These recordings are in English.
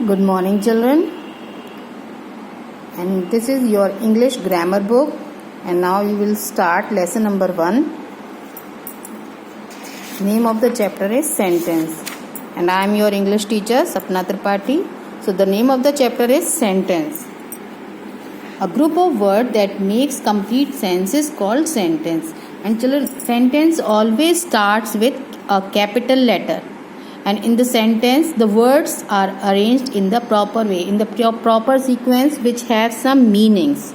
Good morning, children. And this is your English grammar book. And now you will start lesson number 1. Name of the chapter is Sentence. And I am your English teacher, Sapna Tripathi. So the name of the chapter is Sentence. A group of words that makes complete sense is called sentence. And children, sentence always starts with a capital letter. And in the sentence, the words are arranged in the proper way, in the proper sequence, which have some meanings.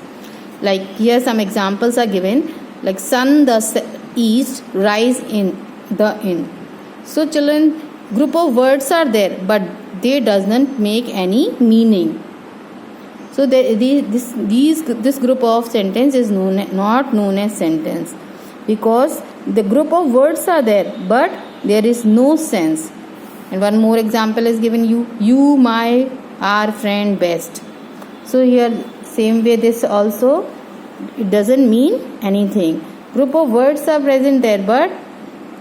Like here some examples are given, like sun the east, rise in the in. So children, group of words are there, but they doesn't make any meaning. So this group of sentence is not known as sentence, because the group of words are there, but there is no sense. And one more example is given, you my our friend best. So here same way this also, it doesn't mean anything. Group of words are present there, but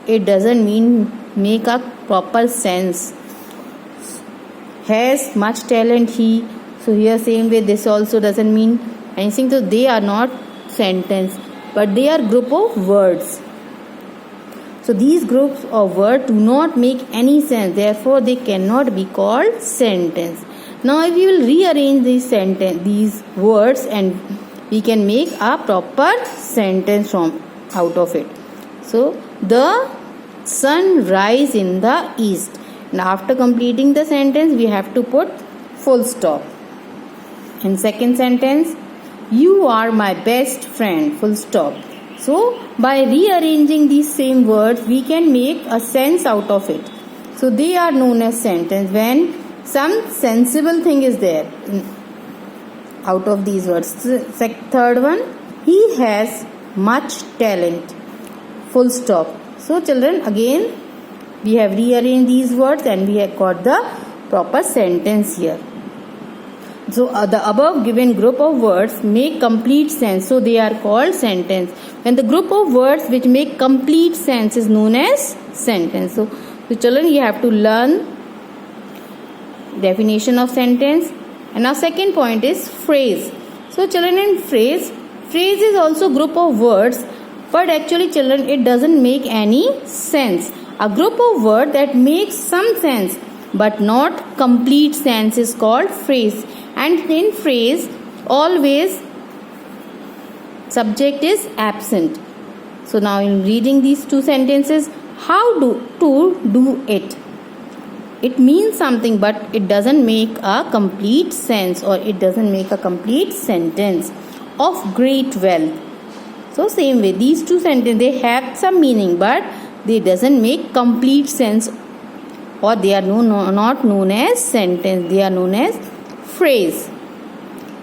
it doesn't make a proper sense. Has much talent he. So here same way this also doesn't mean anything. So they are not sentence, but they are group of words. So these groups of words do not make any sense. Therefore, they cannot be called sentence. Now, if we will rearrange these words, and we can make a proper sentence out of it. So the sun rise in the east. And after completing the sentence, we have to put full stop. In second sentence, you are my best friend, full stop. So by rearranging these same words, we can make a sense out of it. So they are known as sentence when some sensible thing is there out of these words. Third one, he has much talent, full stop. So children, again we have rearranged these words and we have got the proper sentence here. So the above given group of words make complete sense, so they are called sentence. When the group of words which make complete sense is known as sentence. So children, you have to learn definition of sentence. And our second point is phrase. So children, in phrase is also group of words, but actually children, it doesn't make any sense. A group of words that makes some sense but not complete sense is called phrase. And in phrase, always subject is absent. So now in reading these two sentences, how to do it? It means something, but it doesn't make a complete sense, or it doesn't make a complete sentence. Of great wealth. So same way, these two sentences, they have some meaning, but they doesn't make complete sense, or they are not known as sentence. They are known as phrase.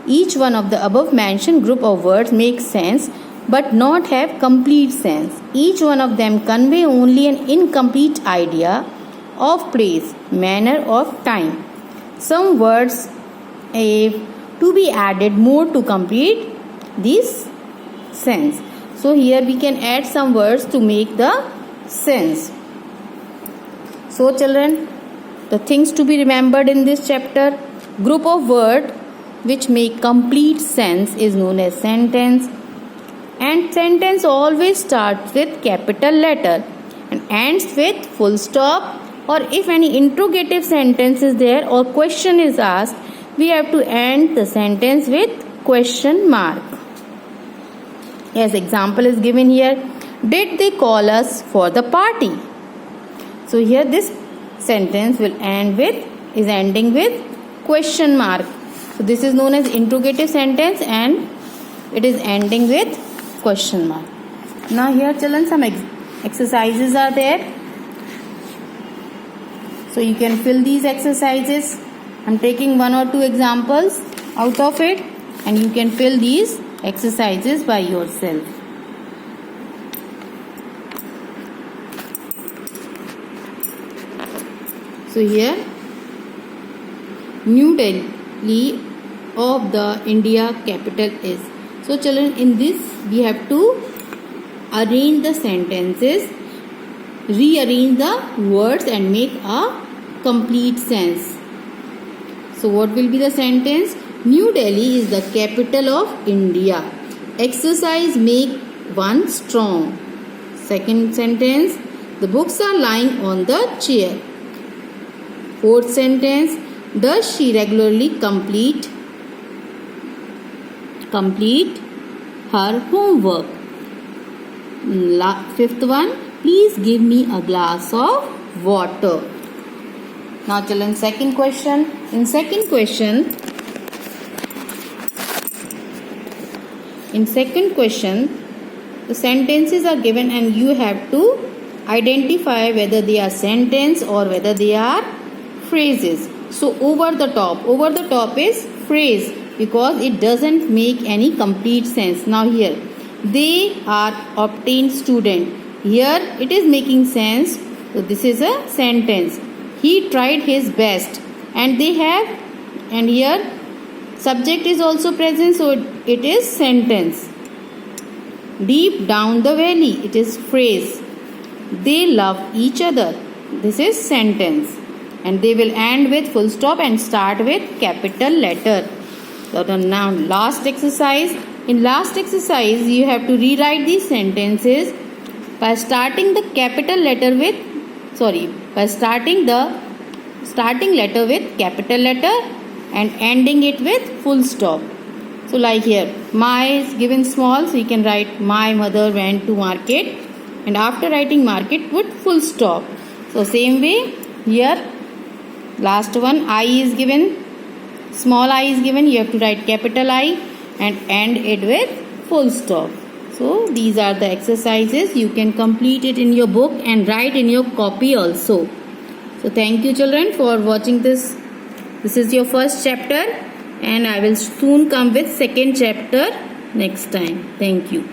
Each one of the above mentioned group of words makes sense but not have complete sense. Each one of them convey only an incomplete idea of place, manner, of time. Some words have to be added more to complete this sense. So here we can add some words to make the sense. So children, the things to be remembered in this chapter: group of words which make complete sense is known as sentence. And sentence always starts with capital letter and ends with full stop. Or if any interrogative sentence is there or question is asked, we have to end the sentence with question mark. As example is given here, did they call us for the party? So here this sentence is ending with question mark. So this is known as interrogative sentence and it is ending with question mark. Now here children, some exercises are there. So you can fill these exercises. I'm taking one or two examples out of it, and you can fill these exercises by yourself. So here, New Delhi of the India capital is. So children, in this we have to arrange the sentences, rearrange the words and make a complete sense. So what will be the sentence? New Delhi is the capital of India. Exercise make one strong. Second sentence, the books are lying on the chair. Fourth sentence, does she regularly complete her homework? Fifth one, please give me a glass of water. Now children, second question. In second question, the sentences are given and you have to identify whether they are sentence or whether they are phrases. So over the top is phrase because it doesn't make any complete sense. Now here, they are obtained student. Here it is making sense. So this is a sentence. He tried his best. And here subject is also present, so it is sentence. Deep down the valley, it is phrase. They love each other. This is sentence. And they will end with full stop and start with capital letter. So now last exercise. In last exercise, you have to rewrite these sentences by starting the starting letter with capital letter and ending it with full stop. So like here, my is given small, so you can write my mother went to market, and after writing market put full stop. So same way here, last one, I is given, small I is given, you have to write capital I and end it with full stop. So these are the exercises. You can complete it in your book and write in your copy also. So thank you children for watching this. This is your first chapter and I will soon come with second chapter next time. Thank you.